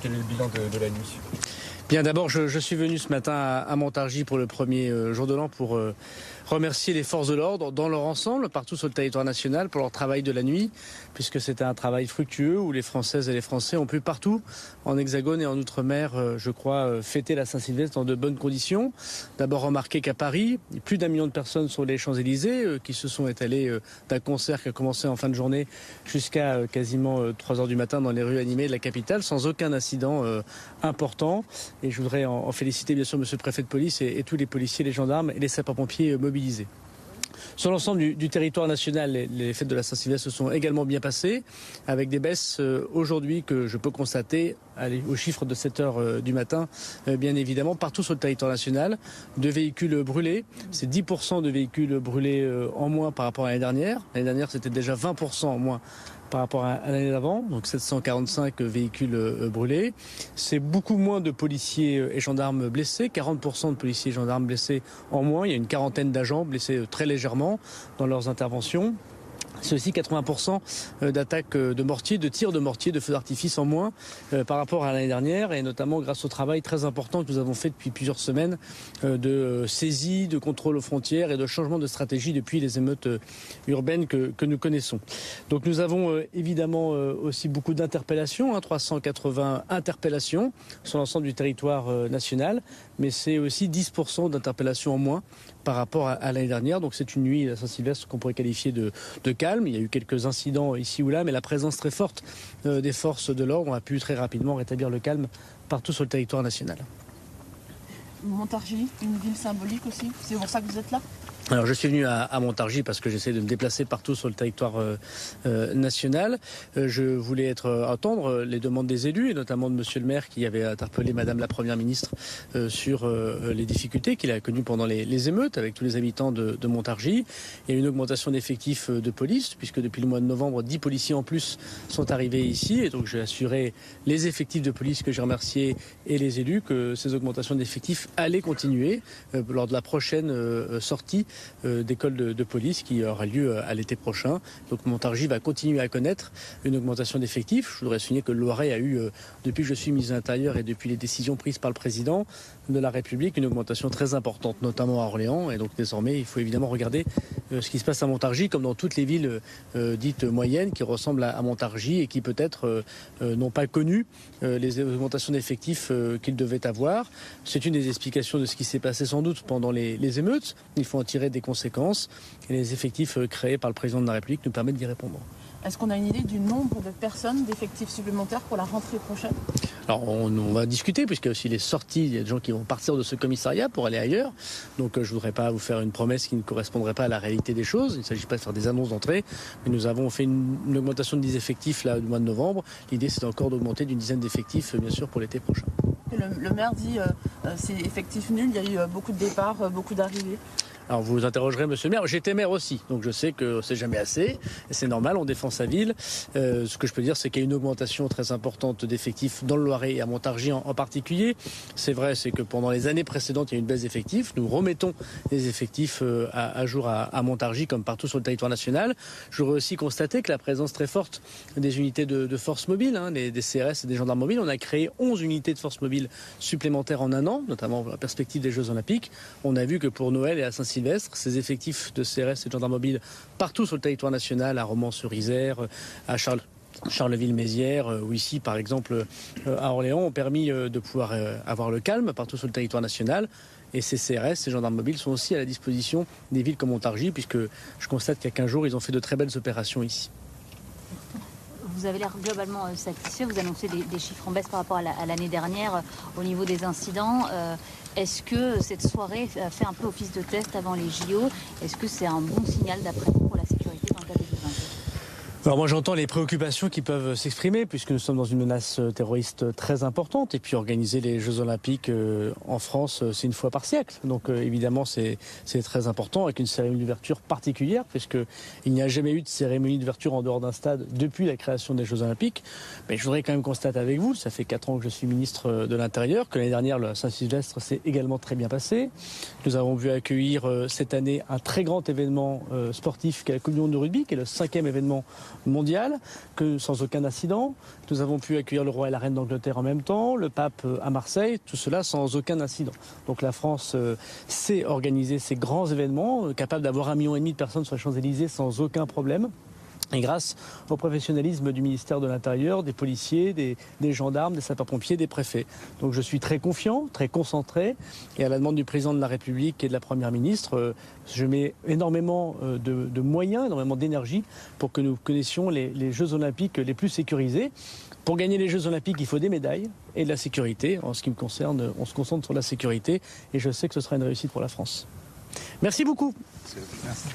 Quel est le bilan de la nuit? Bien, d'abord, je suis venu ce matin à Montargis pour le premier jour de l'an pour remercier les forces de l'ordre dans leur ensemble, partout sur le territoire national, pour leur travail de la nuit, puisque c'était un travail fructueux où les Françaises et les Français ont pu partout, en Hexagone et en Outre-mer, je crois, fêter la Saint-Sylvestre dans de bonnes conditions. D'abord remarquer qu'à Paris, plus d'1 million de personnes sur les Champs-Élysées qui se sont étalées d'un concert qui a commencé en fin de journée jusqu'à quasiment 3 heures du matin dans les rues animées de la capitale, sans aucun incident important. Et je voudrais en féliciter bien sûr monsieur le préfet de police et tous les policiers, les gendarmes et les sapeurs-pompiers mobilisés. Sur l'ensemble du territoire national, les fêtes de la Saint-Sylvestre se sont également bien passées, avec des baisses aujourd'hui que je peux constater au chiffre de 7 heures du matin, bien évidemment, partout sur le territoire national, de véhicules brûlés. C'est 10% de véhicules brûlés en moins par rapport à l'année dernière. L'année dernière, c'était déjà 20% en moins par rapport à l'année d'avant, donc 745 véhicules brûlés. C'est beaucoup moins de policiers et gendarmes blessés, 40% de policiers et gendarmes blessés en moins. Il y a une quarantaine d'agents blessés très légèrement dans leurs interventions. C'est aussi 80% d'attaques de mortiers, de tirs de mortiers, de feux d'artifice en moins par rapport à l'année dernière, et notamment grâce au travail très important que nous avons fait depuis plusieurs semaines de saisie, de contrôle aux frontières et de changement de stratégie depuis les émeutes urbaines que nous connaissons. Donc nous avons évidemment aussi beaucoup d'interpellations, 380 interpellations sur l'ensemble du territoire national, mais c'est aussi 10% d'interpellations en moins par rapport à l'année dernière. Donc c'est une nuit à Saint-Sylvestre qu'on pourrait qualifier de calme. Il y a eu quelques incidents ici ou là, mais la présence très forte des forces de l'ordre a pu très rapidement rétablir le calme partout sur le territoire national. Montargis, une ville symbolique aussi, c'est pour ça que vous êtes là ? Alors je suis venu à Montargis parce que j'essaie de me déplacer partout sur le territoire national. Je voulais entendre les demandes des élus et notamment de monsieur le maire qui avait interpellé madame la première ministre sur les difficultés qu'il a connues pendant les émeutes avec tous les habitants de Montargis. Il y a une augmentation d'effectifs de police puisque depuis le mois de novembre, 10 policiers en plus sont arrivés ici et donc j'ai assuré les effectifs de police que j'ai remerciés et les élus que ces augmentations d'effectifs allaient continuer lors de la prochaine sortie d'école de police qui aura lieu à l'été prochain. Donc Montargis va continuer à connaître une augmentation d'effectifs. Je voudrais souligner que le Loiret a eu, depuis que je suis ministre de l'Intérieur et depuis les décisions prises par le président de la République, une augmentation très importante, notamment à Orléans. Et donc désormais, il faut évidemment regarder ce qui se passe à Montargis, comme dans toutes les villes dites moyennes qui ressemblent à Montargis et qui peut-être n'ont pas connu les augmentations d'effectifs qu'ils devaient avoir. C'est une des explications de ce qui s'est passé sans doute pendant les émeutes. Il faut en tirer des conséquences et les effectifs créés par le président de la République nous permettent d'y répondre. Est-ce qu'on a une idée du nombre de personnes, d'effectifs supplémentaires pour la rentrée prochaine ? Alors on va discuter puisqu'il y a aussi les sorties, il y a des gens qui vont partir de ce commissariat pour aller ailleurs. Donc je ne voudrais pas vous faire une promesse qui ne correspondrait pas à la réalité des choses. Il ne s'agit pas de faire des annonces d'entrée, mais nous avons fait une augmentation de 10 effectifs là, du mois de novembre. L'idée c'est encore d'augmenter d'une dizaine d'effectifs bien sûr pour l'été prochain. Le maire dit c'est effectif nul, il y a eu beaucoup de départs, beaucoup d'arrivées. Alors vous interrogerez monsieur le maire, j'étais maire aussi, donc je sais que c'est jamais assez, et c'est normal, on défend sa ville. Ce que je peux dire, c'est qu'il y a une augmentation très importante d'effectifs dans le Loiret et à Montargis en particulier. C'est vrai, c'est que pendant les années précédentes, il y a eu une baisse d'effectifs. Nous remettons les effectifs à jour à Montargis, comme partout sur le territoire national. Je voudrais aussi constater que la présence très forte des unités de force mobile, des CRS et des gendarmes mobiles, on a créé 11 unités de force mobile supplémentaires en un an, notamment pour la perspective des Jeux Olympiques. On a vu que pour Noël et à Saint-Sylvestre, ces effectifs de CRS et de gendarmes mobiles partout sur le territoire national, à Romans-sur-Isère, à Charleville-Mézières ou ici par exemple à Orléans, ont permis de pouvoir avoir le calme partout sur le territoire national. Et ces CRS, ces gendarmes mobiles sont aussi à la disposition des villes comme Montargis, puisque je constate qu'il y a 15 jours, ils ont fait de très belles opérations ici. Vous avez l'air globalement satisfait, vous annoncez des chiffres en baisse par rapport à l'année dernière au niveau des incidents. Est-ce que cette soirée fait un peu office de test avant les JO? Est-ce que c'est un bon signal d'après vous pour la sécurité dans le cadre des Jeux Olympiques? Alors moi j'entends les préoccupations qui peuvent s'exprimer puisque nous sommes dans une menace terroriste très importante et puis organiser les Jeux Olympiques en France c'est une fois par siècle. Donc évidemment c'est très important avec une cérémonie d'ouverture particulière puisqu'il n'y a jamais eu de cérémonie d'ouverture en dehors d'un stade depuis la création des Jeux Olympiques. Mais je voudrais quand même constater avec vous, ça fait 4 ans que je suis ministre de l'Intérieur, que l'année dernière le Saint-Sylvestre s'est également très bien passé. Nous avons vu accueillir cette année un très grand événement sportif qui est la Coupe du Monde de rugby, qui est le 5e événement mondial, que sans aucun incident. Nous avons pu accueillir le roi et la reine d'Angleterre en même temps, le pape à Marseille, tout cela sans aucun incident. Donc la France sait organiser ces grands événements, capable d'avoir 1,5 million de personnes sur les Champs-Élysées sans aucun problème. Et grâce au professionnalisme du ministère de l'Intérieur, des policiers, des gendarmes, des sapeurs-pompiers, des préfets. Donc je suis très confiant, très concentré. Et à la demande du président de la République et de la Première ministre, je mets énormément de moyens, énormément d'énergie pour que nous connaissions les Jeux Olympiques les plus sécurisés. Pour gagner les Jeux Olympiques, il faut des médailles et de la sécurité. En ce qui me concerne, on se concentre sur la sécurité et je sais que ce sera une réussite pour la France. Merci beaucoup. Merci.